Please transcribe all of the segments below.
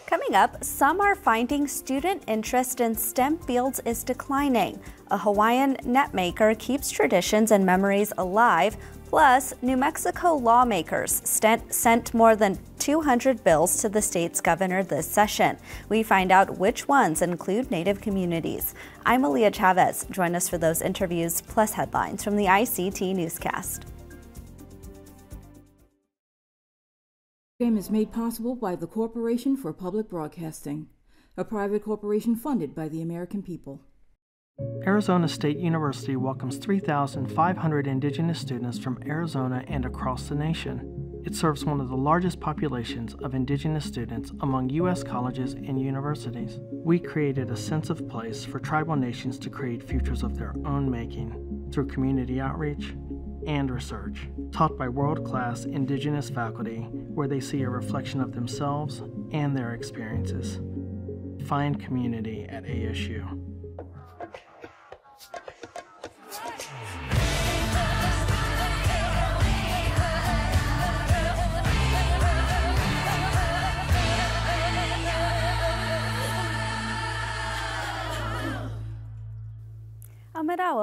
Coming up, some are finding student interest in STEM fields is declining. A Hawaiian netmaker keeps traditions and memories alive. Plus, New Mexico lawmakers sent more than 200 bills to the state's governor this session. We find out which ones include Native communities. I'm Aaliyah Chavez. Join us for those interviews plus headlines from the ICT Newscast. The program is made possible by the Corporation for Public Broadcasting, a private corporation funded by the American people. Arizona State University welcomes 3,500 Indigenous students from Arizona and across the nation. It serves one of the largest populations of Indigenous students among U.S. colleges and universities. We created a sense of place for tribal nations to create futures of their own making through community outreach and research, taught by world-class Indigenous faculty where they see a reflection of themselves and their experiences. Find community at ASU.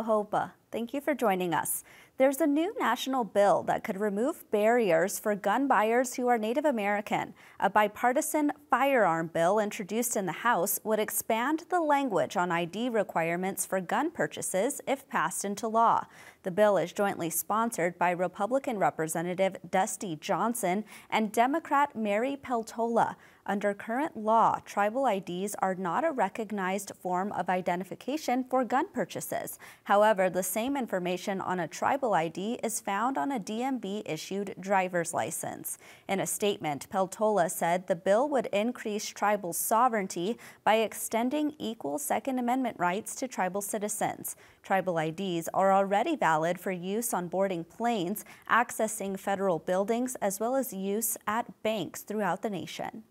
Hopa. Thank you for joining us. There's a new national bill that could remove barriers for gun buyers who are Native American. A bipartisan firearm bill introduced in the House would expand the language on ID requirements for gun purchases if passed into law. The bill is jointly sponsored by Republican Representative Dusty Johnson and Democrat Mary Peltola. Under current law, tribal IDs are not a recognized form of identification for gun purchases. However, the same information on a tribal ID is found on a DMV-issued driver's license. In a statement, Peltola said the bill would increase tribal sovereignty by extending equal Second Amendment rights to tribal citizens. Tribal IDs are already valid for use on boarding planes, accessing federal buildings, as well as use at banks throughout the nation.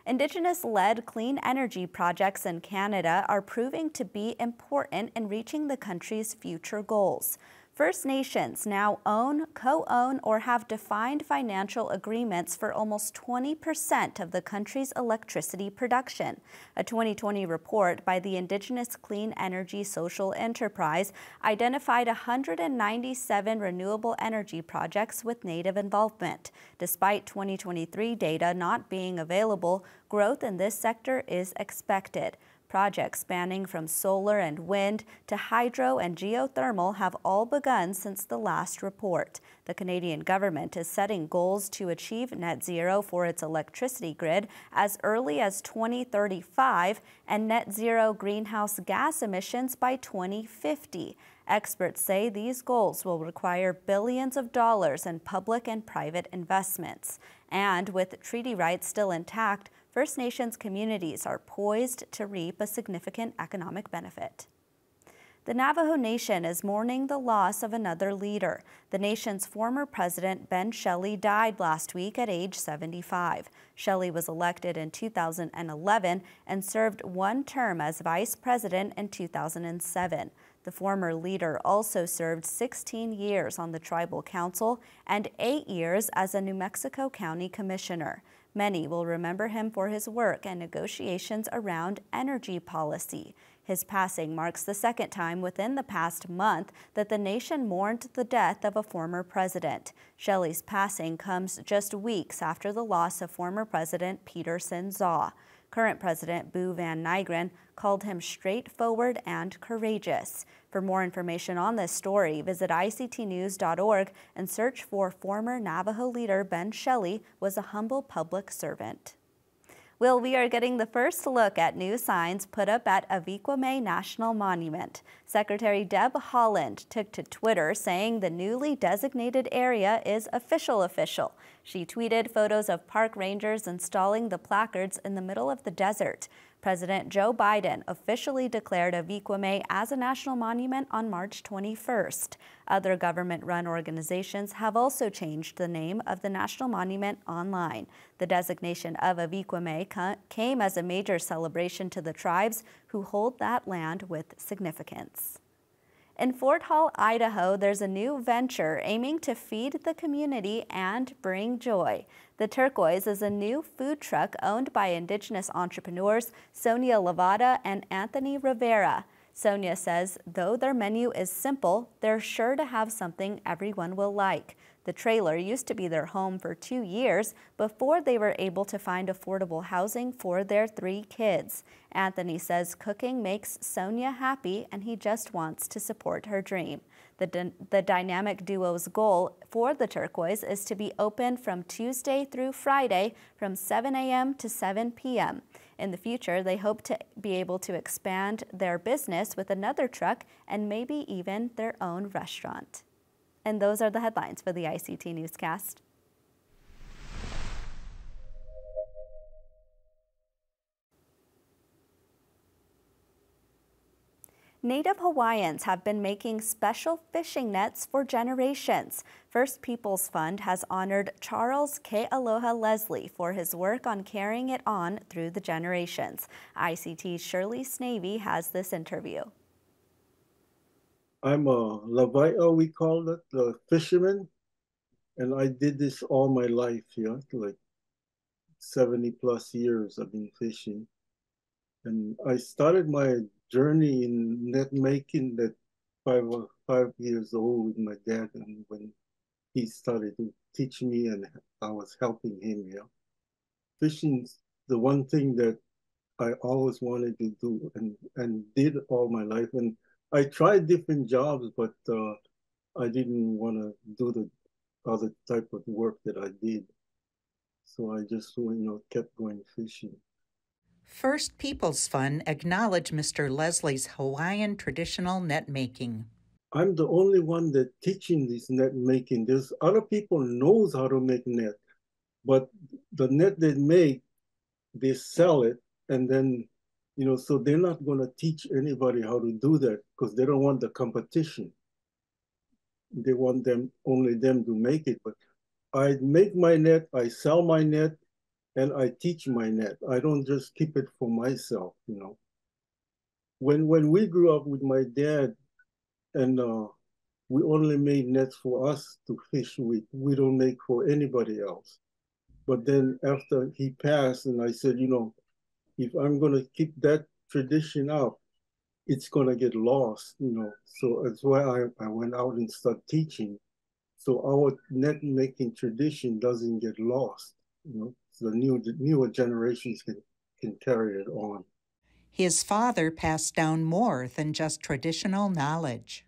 Indigenous-led clean energy projects in Canada are proving to be important in reaching the country's future goals. First Nations now own, co-own, or have defined financial agreements for almost 20% of the country's electricity production. A 2020 report by the Indigenous Clean Energy Social Enterprise identified 197 renewable energy projects with Native involvement. Despite 2023 data not being available, growth in this sector is expected. Projects spanning from solar and wind to hydro and geothermal have all begun since the last report. The Canadian government is setting goals to achieve net zero for its electricity grid as early as 2035 and net zero greenhouse gas emissions by 2050. Experts say these goals will require billions of dollars in public and private investments. And with treaty rights still intact, First Nations communities are poised to reap a significant economic benefit. The Navajo Nation is mourning the loss of another leader. The nation's former president, Ben Shelley, died last week at age 75. Shelley was elected in 2011 and served one term as vice president in 2007. The former leader also served 16 years on the Tribal Council and 8 years as a New Mexico County Commissioner. Many will remember him for his work and negotiations around energy policy. His passing marks the second time within the past month that the nation mourned the death of a former president. Shelley's passing comes just weeks after the loss of former President Peter Zaw. Current President Boo Van Nygren called him straightforward and courageous. For more information on this story, visit ictnews.org and search for former Navajo leader Ben Shelley was a humble public servant. Well, we are getting the first look at new signs put up at Avikwame National Monument. Secretary Deb Haaland took to Twitter saying the newly designated area is official. She tweeted photos of park rangers installing the placards in the middle of the desert. President Joe Biden officially declared Avikwame as a national monument on March 21st. Other government-run organizations have also changed the name of the national monument online. The designation of Avikwame came as a major celebration to the tribes who hold that land with significance. In Fort Hall, Idaho, there's a new venture aiming to feed the community and bring joy. The Turquoise is a new food truck owned by Indigenous entrepreneurs Sonia Lavada and Anthony Rivera. Sonia says though their menu is simple, they're sure to have something everyone will like. The trailer used to be their home for 2 years before they were able to find affordable housing for their 3 kids. Anthony says cooking makes Sonia happy and he just wants to support her dream. The dynamic duo's goal for the Turquoise is to be open from Tuesday through Friday from 7 a.m. to 7 p.m. In the future, they hope to be able to expand their business with another truck and maybe even their own restaurant. And those are the headlines for the ICT Newscast. Native Hawaiians have been making special fishing nets for generations. First Peoples Fund has honored Charles Kealoha Leslie for his work on carrying it on through the generations. ICT's Shirley Sneve has this interview. I'm a Lavaia, we call it, the fisherman, and I did this all my life, like 70 plus years I've been fishing. And I started my journey in net making at 5 years old with my dad, and when he started to teach me and I was helping him. Fishing's the one thing that I always wanted to do and did all my life. And I tried different jobs, but I didn't want to do the other type of work that I did. So I just, kept going fishing. First Peoples Fund acknowledged Mr. Leslie's Hawaiian traditional net making. I'm the only one that teaching this net making. There's other people knows how to make net, but the net they make, they sell it, and then, so they're not going to teach anybody how to do that because they don't want the competition. They want only them to make it. But I make my net, I sell my net, and I teach my net. I don't just keep it for myself, When we grew up with my dad, and we only made nets for us to fish with. We don't make for anybody else. But then after he passed, and I said, if I'm going to keep that tradition up, it's going to get lost, So that's why I went out and started teaching. So our net making tradition doesn't get lost, So the newer generations can carry it on. His father passed down more than just traditional knowledge.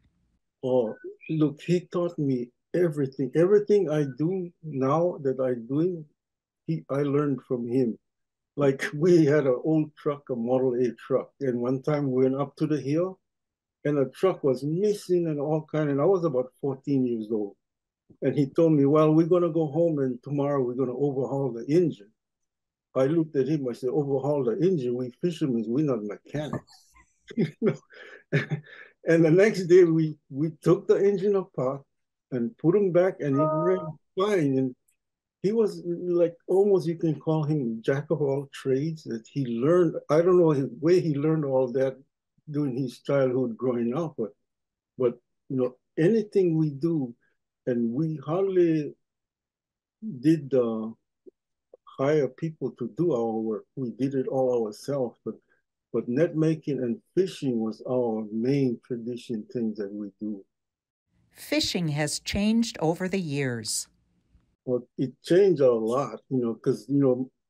Oh, look, he taught me everything. Everything I do now that I'm doing, I learned from him. Like we had an old truck, a Model A truck, and one time we went up to the hill, and the truck was missing and all kind. And I was about 14 years old, and he told me, "Well, we're gonna go home, and tomorrow we're gonna overhaul the engine." I looked at him. I said, "Overhaul the engine? We fishermen, we're not mechanics." And the next day we took the engine apart and put him back, and he ran fine. And he was like almost, you can call him jack of all trades, that he learned. I don't know where he learned all that during his childhood growing up, but anything we do, and we hardly did hire people to do our work. We did it all ourselves, but net making and fishing was our main tradition things that we do. Fishing has changed over the years. Well, it changed a lot, because,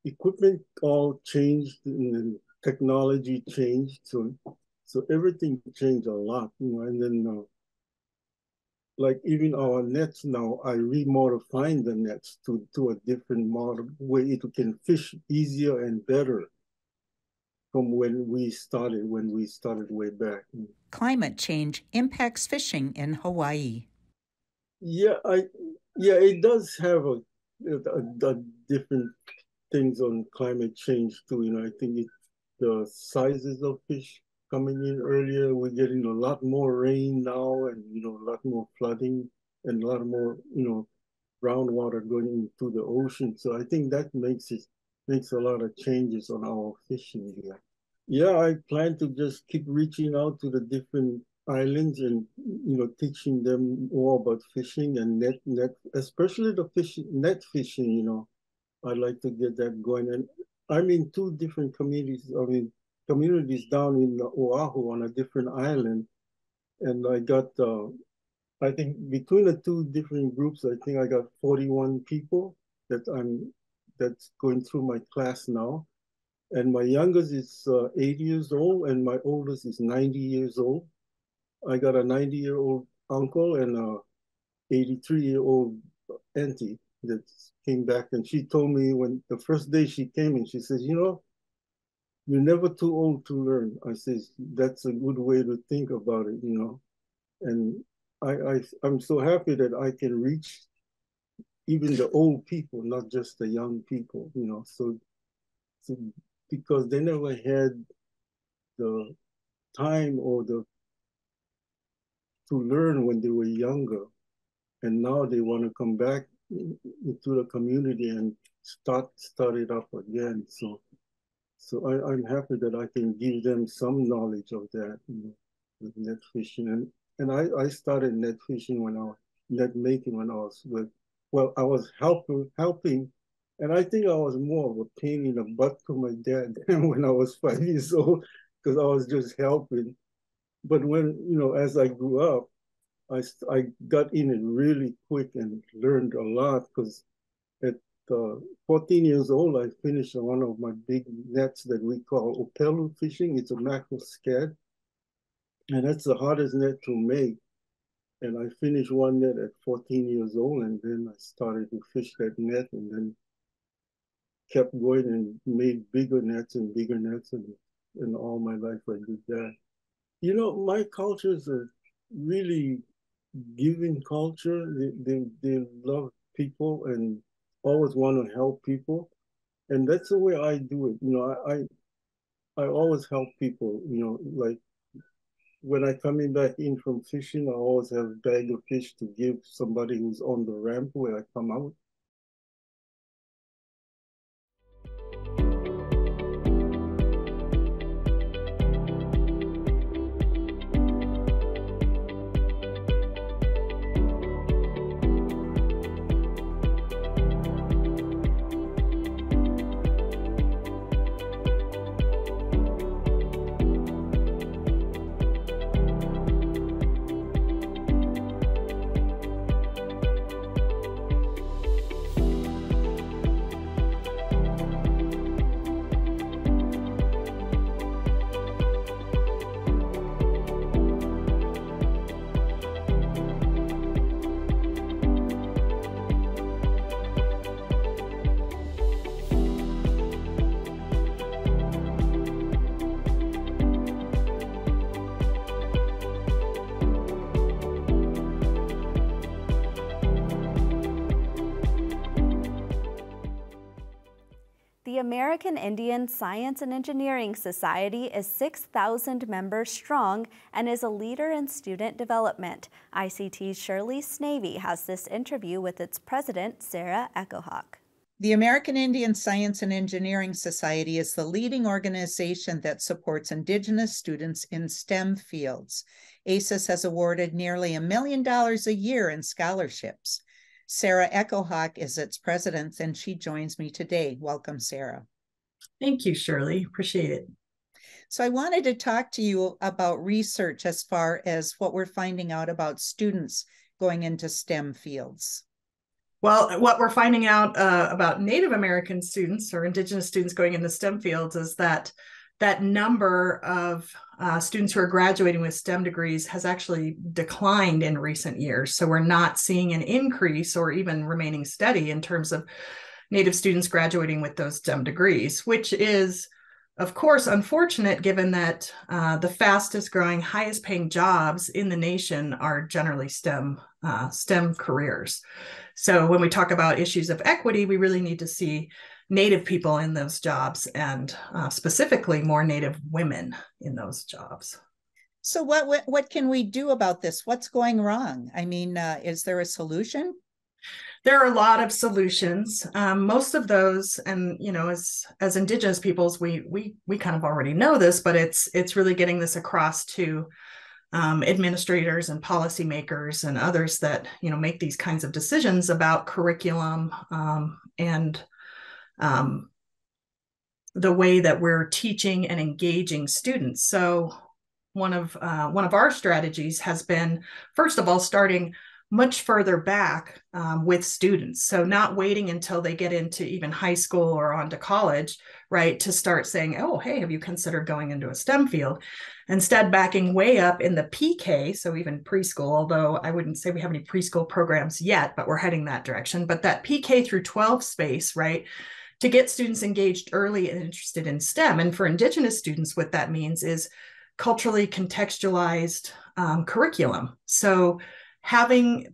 equipment all changed and technology changed. So everything changed a lot, and then like even our nets now, I remodifying the nets to a different model where it can fish easier and better from when we started way back. Climate change impacts fishing in Hawaii. Yeah, it does have a different things on climate change too. I think the sizes of fish coming in earlier, we're getting a lot more rain now, and a lot more flooding and a lot more groundwater going into the ocean. So I think that makes a lot of changes on our fishing here. Yeah, I plan to just keep reaching out to the different islands and teaching them more about fishing and net, especially the net fishing. I'd like to get that going. And I'm in two different communities down in Oahu on a different island, and I got I think between the two different groups, I think I got 41 people that's going through my class now. And my youngest is 80 years old, and my oldest is 90 years old. I got a 90-year-old uncle and a 83-year-old auntie that came back, and she told me when the first day she came in, she says, you're never too old to learn. I says, that's a good way to think about it. And I'm so happy that I can reach even the old people, not just the young people, so because they never had the time or to learn when they were younger, and now they want to come back into the community and start it up again. So I'm happy that I can give them some knowledge of that, with net fishing. And I started net fishing net making when I was I was helping, and I think I was more of a pain in the butt to my dad than when I was 5 years old, because I was just helping. But when, as I grew up, I got in it really quick and learned a lot, because at 14 years old, I finished one of my big nets that we call opelu fishing. It's a mackerel scad, and that's the hardest net to make. And I finished one net at 14 years old, and then I started to fish that net, and then kept going and made bigger nets, and all my life I did that. My culture is a really giving culture. They love people and always want to help people, and that's the way I do it. I always help people. Like when I coming back in from fishing, I always have a bag of fish to give somebody who's on the ramp where I come out. The American Indian Science and Engineering Society is 6,000 members strong and is a leader in student development. ICT's Shirley Sneve has this interview with its president, Sarah EchoHawk. The American Indian Science and Engineering Society is the leading organization that supports Indigenous students in STEM fields. ASIS has awarded nearly $1 million a year in scholarships. Sarah EchoHawk is its president, and she joins me today. Welcome, Sarah. Thank you, Shirley. Appreciate it. So I wanted to talk to you about research as far as what we're finding out about students going into STEM fields. Well, what we're finding out about Native American students or Indigenous students going into STEM fields is that number of students who are graduating with STEM degrees has actually declined in recent years. So we're not seeing an increase or even remaining steady in terms of Native students graduating with those STEM degrees, which is, of course, unfortunate given that the fastest growing, highest paying jobs in the nation are generally STEM careers. So when we talk about issues of equity, we really need to see Native people in those jobs, and specifically more Native women in those jobs. So what can we do about this? What's going wrong? I mean, is there a solution? There are a lot of solutions. Most of those, and as Indigenous peoples, we kind of already know this, but it's really getting this across to administrators and policymakers and others that, make these kinds of decisions about curriculum and the way that we're teaching and engaging students. So one of our strategies has been, first of all, starting much further back with students. So not waiting until they get into even high school or on to college, right, to start saying, oh, hey, have you considered going into a STEM field? Instead, backing way up in the PK, so even preschool, although I wouldn't say we have any preschool programs yet, but we're heading that direction. But that PK through 12 space, right, to get students engaged early and interested in STEM. And for Indigenous students, what that means is culturally contextualized curriculum. So having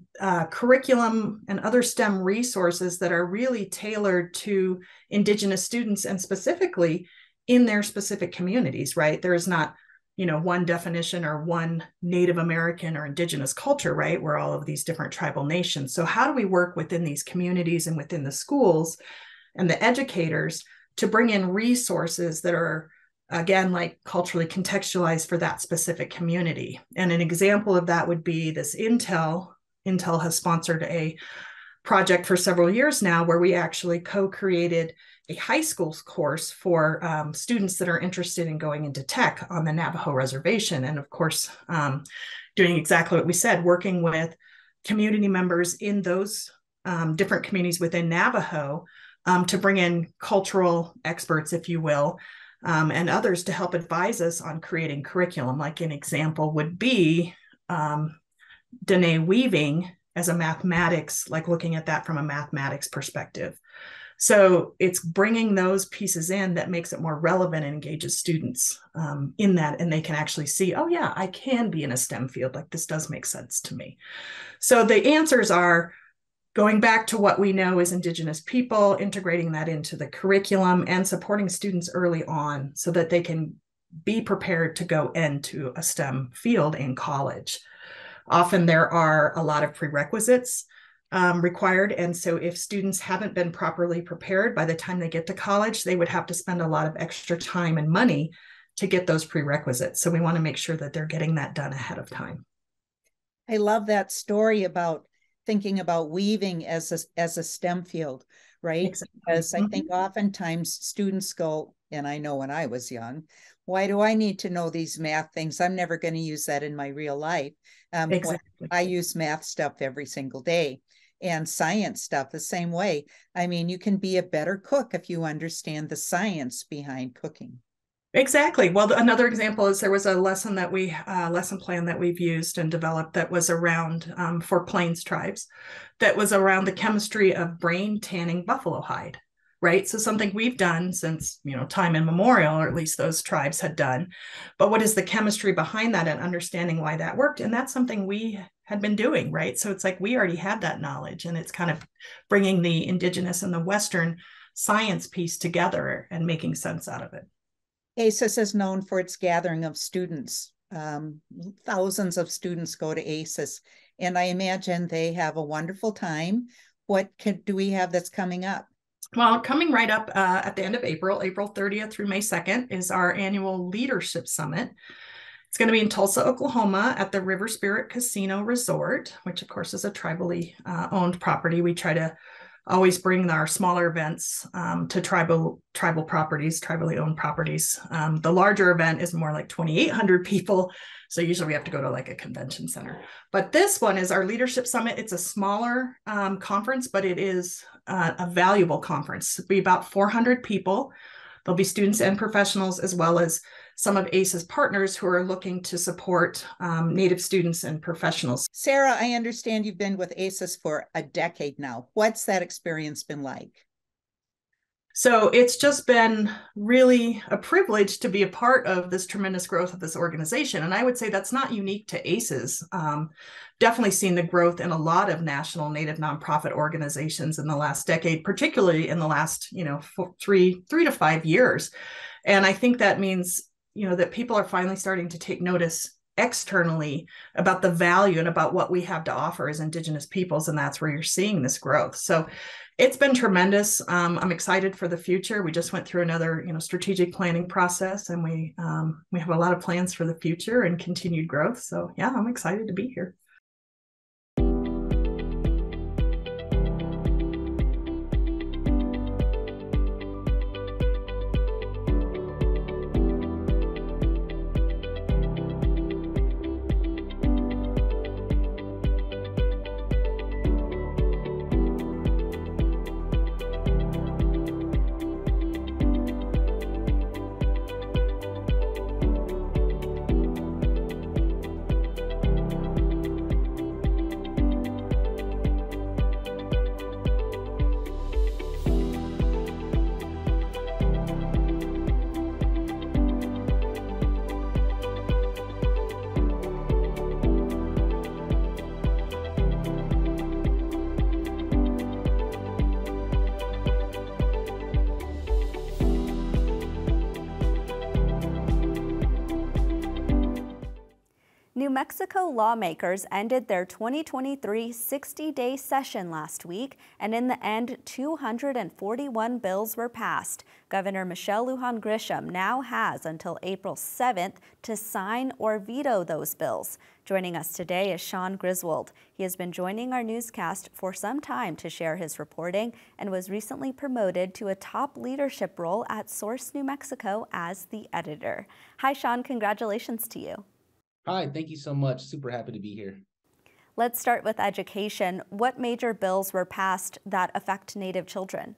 curriculum and other STEM resources that are really tailored to Indigenous students and specifically in their specific communities, right? There is not, one definition or one Native American or Indigenous culture, right? We're all of these different tribal nations. So how do we work within these communities and within the schools and the educators to bring in resources that are, again, like culturally contextualized for that specific community? And an example of that would be this Intel has sponsored a project for several years now where we actually co-created a high school course for students that are interested in going into tech on the Navajo reservation. And of course, doing exactly what we said, working with community members in those different communities within Navajo to bring in cultural experts, if you will, and others to help advise us on creating curriculum. Like an example would be Danae weaving as a mathematics, like looking at that from a mathematics perspective. So it's bringing those pieces in that makes it more relevant and engages students in that, and they can actually see, oh yeah, I can be in a STEM field. Like this does make sense to me. So the answers are going back to what we know as Indigenous people, integrating that into the curriculum and supporting students early on so that they can be prepared to go into a STEM field in college. Often there are a lot of prerequisites required. And so if students haven't been properly prepared by the time they get to college, they would have to spend a lot of extra time and money to get those prerequisites. So we want to make sure that they're getting that done ahead of time. I love that story about thinking about weaving as a STEM field, right? Exactly. Because I think oftentimes students go, and I know when I was young, why do I need to know these math things? I'm never going to use that in my real life. Exactly. I use math stuff every single day and science stuff the same way. I mean, you can be a better cook if you understand the science behind cooking. Exactly. Well, another example is there was a lesson plan that we've used and developed that was around for Plains tribes, that was around the chemistry of brain tanning buffalo hide, right? So something we've done since, time immemorial, or at least those tribes had done. But what is the chemistry behind that and understanding why that worked? And that's something we had been doing, right? So it's like we already had that knowledge, and it's kind of bringing the Indigenous and the Western science piece together and making sense out of it. ACES is known for its gathering of students. Thousands of students go to ACES, and I imagine they have a wonderful time. What do we have that's coming up? Well, coming right up at the end of April 30th through May 2nd, is our annual Leadership Summit. It's going to be in Tulsa, Oklahoma at the River Spirit Casino Resort, which of course is a tribally owned property. We try to always bring our smaller events to tribal properties, tribally owned properties. The larger event is more like 2,800 people. So usually we have to go to like a convention center. But this one is our Leadership Summit. It's a smaller conference, but it is a valuable conference. It'll be about 400 people. There'll be students and professionals, as well as some of ACE's partners who are looking to support Native students and professionals. Sarah, I understand you've been with ACES for a decade now. What's that experience been like? So it's just been really a privilege to be a part of this tremendous growth of this organization. And I would say that's not unique to ACES. Definitely seen the growth in a lot of national Native nonprofit organizations in the last decade, particularly in the last, 3 to 5 years. And I think that means, that people are finally starting to take notice externally about the value and about what we have to offer as Indigenous peoples, and that's where you're seeing this growth. So it's been tremendous. I'm excited for the future. We just went through another, strategic planning process, and we have a lot of plans for the future and continued growth. So yeah, I'm excited to be here. New Mexico lawmakers ended their 2023 60-day session last week, and in the end, 241 bills were passed. Governor Michelle Lujan Grisham now has until April 7th to sign or veto those bills. Joining us today is Shaun Griswold. He has been joining our newscast for some time to share his reporting and was recently promoted to a top leadership role at Source New Mexico as the editor. Hi, Shaun. Congratulations to you. Hi, thank you so much. Super happy to be here. Let's start with education. What major bills were passed that affect Native children?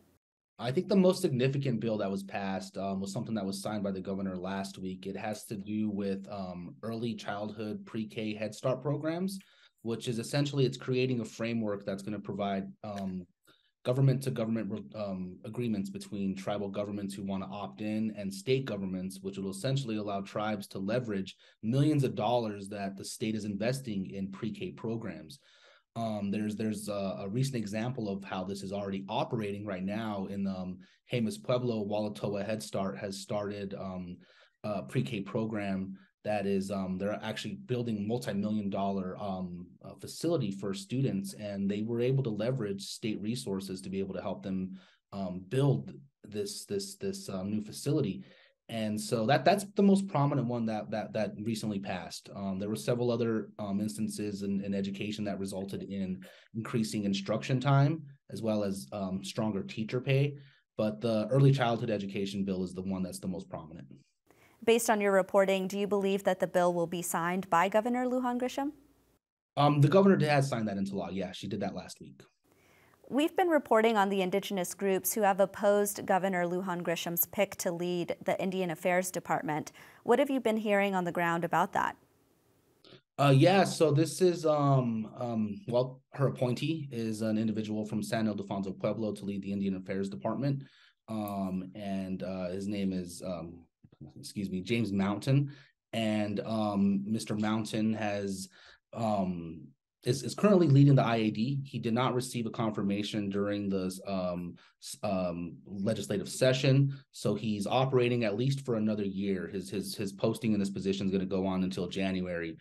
I think the most significant bill that was passed was something that was signed by the governor last week. It has to do with early childhood pre-K Head Start programs, which is essentially it's creating a framework that's going to provide government-to-government agreements between tribal governments who want to opt in and state governments, which will essentially allow tribes to leverage millions of dollars that the state is investing in pre-K programs. There's a recent example of how this is already operating right now in Jemez Pueblo. Walatoa Head Start has started a pre-K program that is they're actually building multi-million-dollar facility for students, and they were able to leverage state resources to be able to help them build this new facility. And so that's the most prominent one that recently passed. There were several other instances in education that resulted in increasing instruction time as well as stronger teacher pay, but the early childhood education bill is the one that's the most prominent. Based on your reporting, do you believe that the bill will be signed by Governor Lujan Grisham? The governor has signed that into law. Yeah, she did that last week. We've been reporting on the Indigenous groups who have opposed Governor Lujan Grisham's pick to lead the Indian Affairs Department. What have you been hearing on the ground about that? Yeah, so this is, well, her appointee is an individual from San Ildefonso Pueblo to lead the Indian Affairs Department. And his name is, James Mountain. And Mr. Mountain has is currently leading the IAD. He did not receive a confirmation during the legislative session, so he's operating at least for another year. His posting in this position is going to go on until January.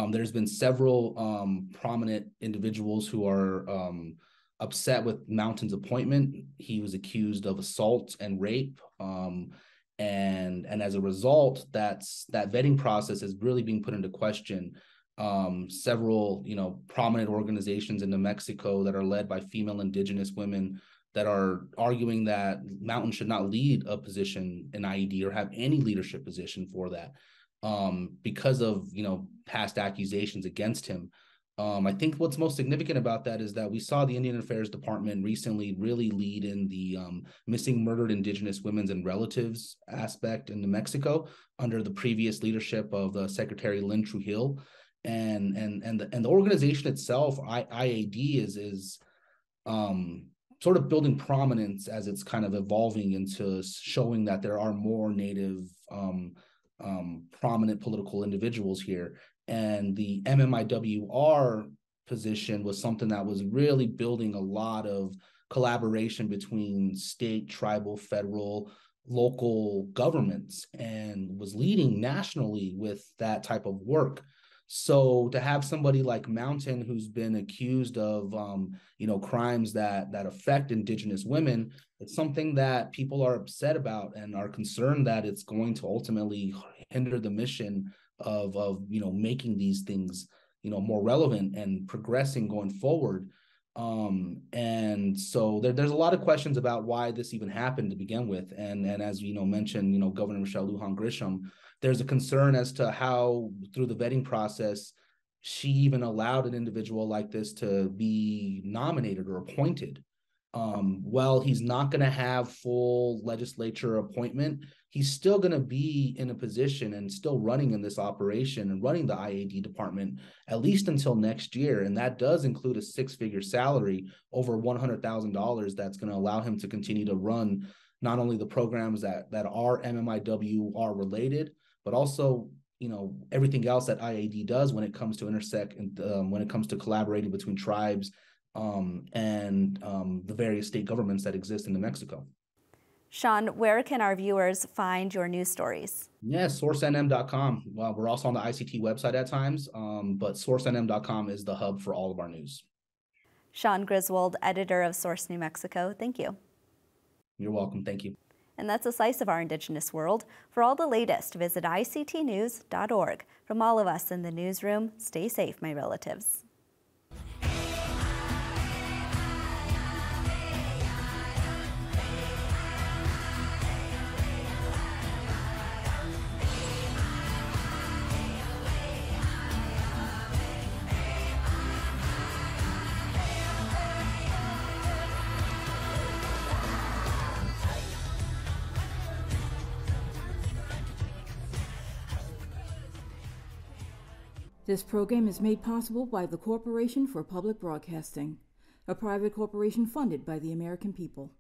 There's been several prominent individuals who are upset with Mountain's appointment. He was accused of assault and rape. And as a result, that vetting process is really being put into question. Several, prominent organizations in New Mexico that are led by female Indigenous women that are arguing that Mountain should not lead a position in IED or have any leadership position for that because of, past accusations against him. I think what's most significant about that is that we saw the Indian Affairs Department recently really lead in the missing murdered Indigenous women and relatives aspect in New Mexico under the previous leadership of the Secretary Lynn Trujillo. And the organization itself, IAD, is sort of building prominence as it's kind of evolving into showing that there are more Native prominent political individuals here. And the MMIWR position was something that was really building a lot of collaboration between state, tribal, federal local governments and was leading nationally with that type of work. So to have somebody like Mountain, who's been accused of, crimes that affect Indigenous women, it's something that people are upset about and are concerned that it's going to ultimately hinder the mission of making these things, more relevant and progressing going forward. And so there's a lot of questions about why this even happened to begin with. And as mentioned, Governor Michelle Lujan Grisham, there's a concern as to how through the vetting process, she even allowed an individual like this to be nominated or appointed. While he's not going to have full legislature appointment, he's still going to be in a position and still running in this operation and running the IAD department at least until next year. And that does include a six-figure salary, over $100,000, that's going to allow him to continue to run not only the programs that are MMIWR related, but also everything else that IAD does when it comes to intersect and when it comes to collaborating between tribes and the various state governments that exist in New Mexico. Shaun, where can our viewers find your news stories? Yes, sourcenm.com. Well, we're also on the ICT website at times, but sourcenm.com is the hub for all of our news. Shaun Griswold, editor of Source New Mexico, thank you. You're welcome. Thank you. And that's a slice of our Indigenous world. For all the latest, visit ictnews.org. From all of us in the newsroom, stay safe, my relatives. This program is made possible by the Corporation for Public Broadcasting, a private corporation funded by the American people.